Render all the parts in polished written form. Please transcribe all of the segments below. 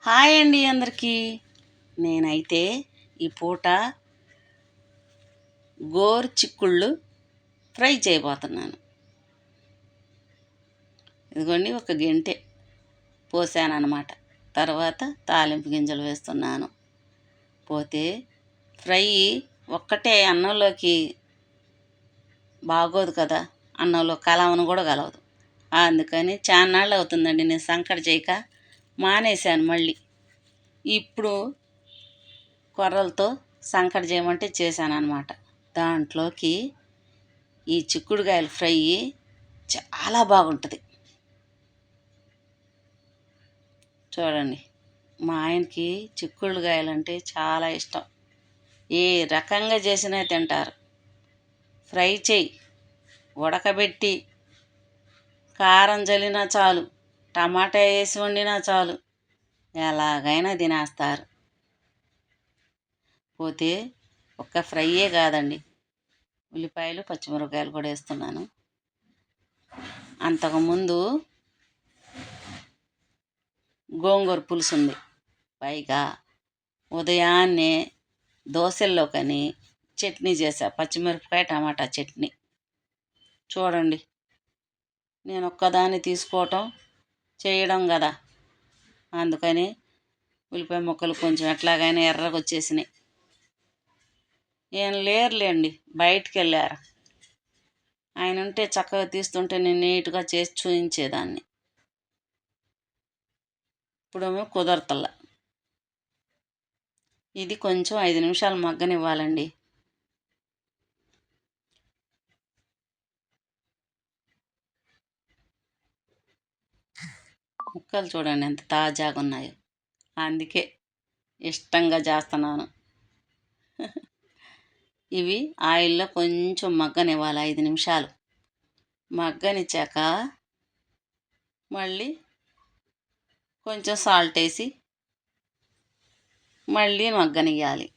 Hi అండి అందరికీ. నేనైతే ఈ పూట గోరు చిక్కుళ్ళు ఫ్రై చేయబోతున్నాను. ఇదిగోండి ఒక గెంటె పోసానన్నమాట. తర్వాత తాలింపు గింజలు వేస్తున్నాను. పోతే ఫ్రై ఒక్కటే అన్నంలోకి బాగోదు కదా, అన్నంలో కలవను కూడా కలవదు. అందుకని చాన్నాళ్ళు అవుతుందండి నేను సంకట చేయక మానేశాను. మళ్ళీ ఇప్పుడు కొర్రలతో సంకట చేయమంటే చేశాను అనమాట. దాంట్లోకి ఈ చిక్కుడుకాయలు ఫ్రై చాలా బాగుంటుంది. చూడండి, మా ఆయనకి చిక్కుడుకాయలు అంటే చాలా ఇష్టం. ఏ రకంగా చేసినా తింటారు. ఫ్రై చేయి, ఉడకబెట్టి కారం జల్లినా చాలు, టమాటా వేసి వండినా చాలు, ఎలాగైనా తినేస్తారు. పోతే ఒక్క ఫ్రైయే కాదండి, ఉల్లిపాయలు పచ్చిమిరపకాయలు కూడా వేస్తున్నాను. అంతకుముందు గోంగూర పులుసు ఉంది. పైగా ఉదయాన్నే దోశల్లోకని చట్నీ చేసా, పచ్చిమిరపకాయ టమాటా చట్నీ. చూడండి, నేను ఒక్కదాన్ని తీసుకోవటం చేయడం కదా, అందుకని ఉల్లిపాయ ముక్కలు కొంచెం ఎట్లాగైనా ఎర్రగా వచ్చేసినాయి. ఏం లేరులేండి, బయటికి వెళ్ళారు. ఆయన ఉంటే చక్కగా తీస్తుంటే నేను నీట్గా చేసి చూపించేదాన్ని. ఇప్పుడేమో కుదరతల్లా. ఇది కొంచెం 5 నిమిషాలు మగ్గనివ్వాలండి. ముక్కలు చూడండి ఎంత తాజాగా ఉన్నాయో, అందుకే ఇష్టంగా చేస్తున్నాను. ఇవి ఆయిల్లో కొంచెం మగ్గనివ్వాలి, 5 నిమిషాలు. మగ్గనిచ్చాక మళ్ళీ కొంచెం సాల్ట్ వేసి మళ్ళీ మగ్గనియాలి.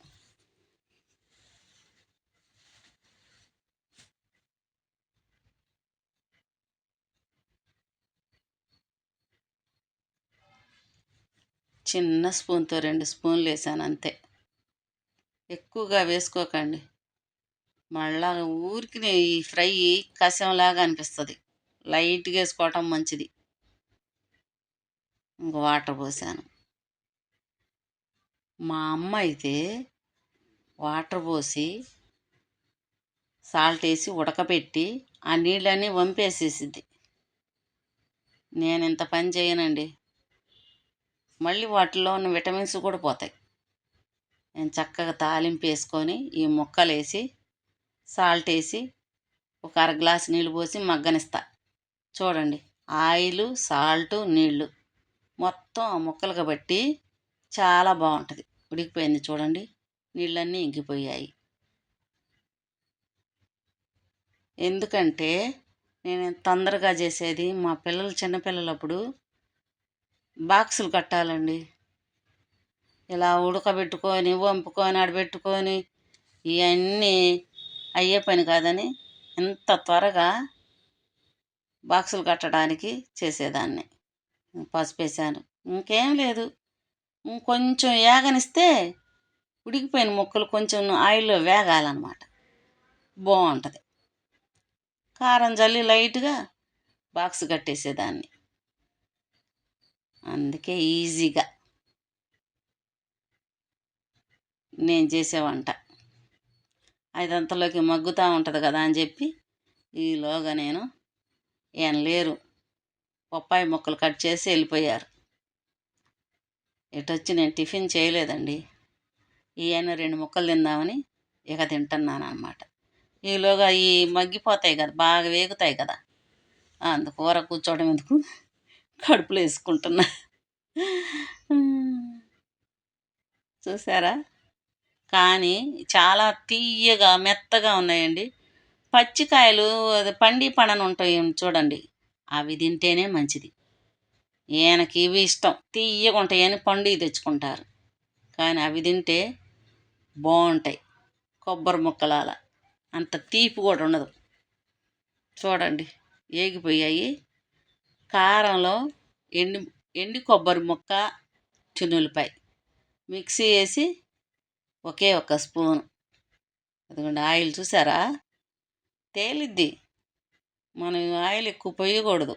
చిన్న స్పూన్తో 2 స్పూన్లు వేసాను అంతే, ఎక్కువగా వేసుకోకండి. మళ్ళా ఊరికి ఈ ఫ్రై కషంలాగా అనిపిస్తుంది. లైట్గా వేసుకోవటం మంచిది. ఇంక వాటర్ పోసాను. మా అమ్మ అయితే వాటర్ పోసి సాల్ట్ వేసి ఉడకబెట్టి ఆ నీళ్ళన్నీ వంపేసేసిద్ది. నేను ఇంత పని చేయనండి, మళ్ళీ వాటిలో ఉన్న విటమిన్స్ కూడా పోతాయి. నేను చక్కగా తాలింపు వేసుకొని ఈ ముక్కలు వేసి సాల్ట్ వేసి ఒక అర గ్లాసు నీళ్ళు పోసి మగ్గనిస్తా. చూడండి, ఆయిలు సాల్టు నీళ్ళు మొత్తం ఆ ముక్కలుగా బట్టి చాలా బాగుంటుంది. ఉడికిపోయింది చూడండి, నీళ్ళన్నీ ఇంకిపోయాయి. ఎందుకంటే నేను తొందరగా చేసేది, మా పిల్లలు చిన్నపిల్లలప్పుడు బాక్సులు కట్టాలండి. ఇలా ఉడకబెట్టుకొని వంపుకొని ఆడబెట్టుకొని ఇవన్నీ అయ్యే పని కాదని ఇంత త్వరగా బాక్సులు కట్టడానికి చేసేదాన్ని. పసుపు వేసాను, ఇంకేం లేదు. ఇంకొంచెం వేగనిస్తే ఉడికిపోయిన ముక్కలు కొంచెం ఆయిల్లో వేగాలన్నమాట, బాగుంటుంది. కారం జల్లి లైట్గా బాక్స్ కట్టేసేదాన్ని. అందుకే ఈజీగా నేను చేసే వంట. ఐదంతలోకి మగ్గుతూ ఉంటుంది కదా అని చెప్పి ఈలోగా నేను ఏం లేరు, బొప్పాయి ముక్కలు కట్ చేసి వెళ్ళిపోయారు. ఇటొచ్చి నేను టిఫిన్ చేయలేదండి, ఈయన 2 ముక్కలు తిందామని ఇక తింటున్నాను అన్నమాట. ఈలోగా ఈ మగ్గిపోతాయి కదా, బాగా వేగుతాయి కదా, అందుకు కూర కూర్చోవడం ఎందుకు, కడుపులో వేసుకుంటున్నా. చూసారా, కానీ చాలా తీయగా మెత్తగా ఉన్నాయండి. పచ్చికాయలు అది పండి పండని ఉంటాయి చూడండి, అవి తింటేనే మంచిది. ఈయనకి ఇవి ఇష్టం, తీయగా ఉంటాయని పండుగ తెచ్చుకుంటారు. కానీ అవి తింటే బాగుంటాయి, కొబ్బరి ముక్కలాల అంత తీపి కూడా ఉండదు. చూడండి, ఏగిపోయాయి. కారంలో ఎండి ఎండి కొబ్బరి ముక్క, చిన్నులపాయ మిక్సీ వేసి ఒకే ఒక స్పూను. అదిగోండి ఆయిల్ చూసారా, తేలిద్ది. మనం ఆయిల్ ఎక్కువ పోయకూడదు.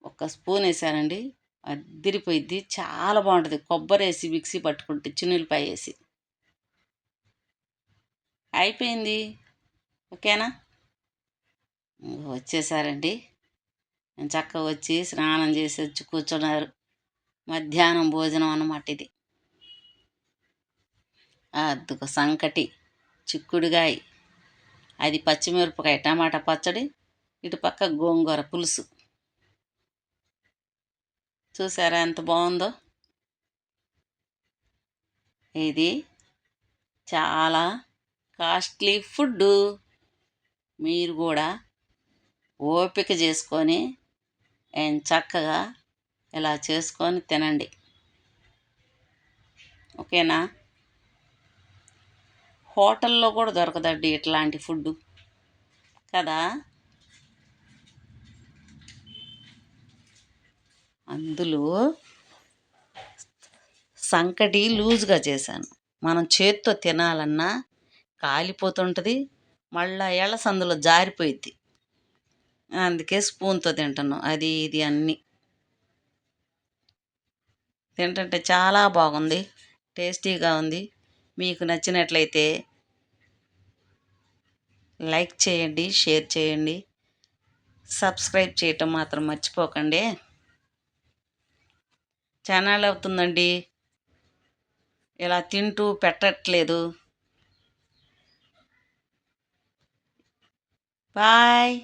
ఒక స్పూన్ వేసానండి, అద్దిరిపోయిద్ది, చాలా బాగుంటుంది. కొబ్బరి వేసి మిక్సీ పట్టుకుంటే చిన్నులపాయ వేసి. అయిపోయింది. ఓకేనా? వచ్చేసారండి. నేను చక్కగా వచ్చి స్నానం చేసి వచ్చి కూర్చున్నారు. మధ్యాహ్నం భోజనం అన్నమాట ఇది. అద్దుకు సంకటి, చిక్కుడుగాయ, అది పచ్చిమిరపకాయ టమాటా పచ్చడి, ఇటు పక్క గోంగూర పులుసు. చూసారా ఎంత బాగుందో? ఇది చాలా కాస్ట్లీ ఫుడ్డు. మీరు కూడా ఓపిక చేసుకొని చక్కగా ఇలా చేసుకొని తినండి. ఓకేనా? హోటల్లో కూడా దొరకదండి ఇట్లాంటి ఫుడ్డు కదా. అందులో సంకటి లూజ్గా చేశాను. మనం చేత్తో తినాలన్నా కాలిపోతుంటుంది, మళ్ళా ఏళ్ళ సందులో జారిపోయిద్ది. అందుకే స్పూన్తో తింటున్నాం. అది ఇది అన్నీ తింటుంటే చాలా బాగుంది, టేస్టీగా ఉంది. మీకు నచ్చినట్లయితే లైక్ చేయండి, షేర్ చేయండి, సబ్స్క్రైబ్ చేయటం మాత్రం మర్చిపోకండి. ఛానల్ అవుతుందండి, ఇలా తింటూ పెట్టట్లేదు. బాయ్.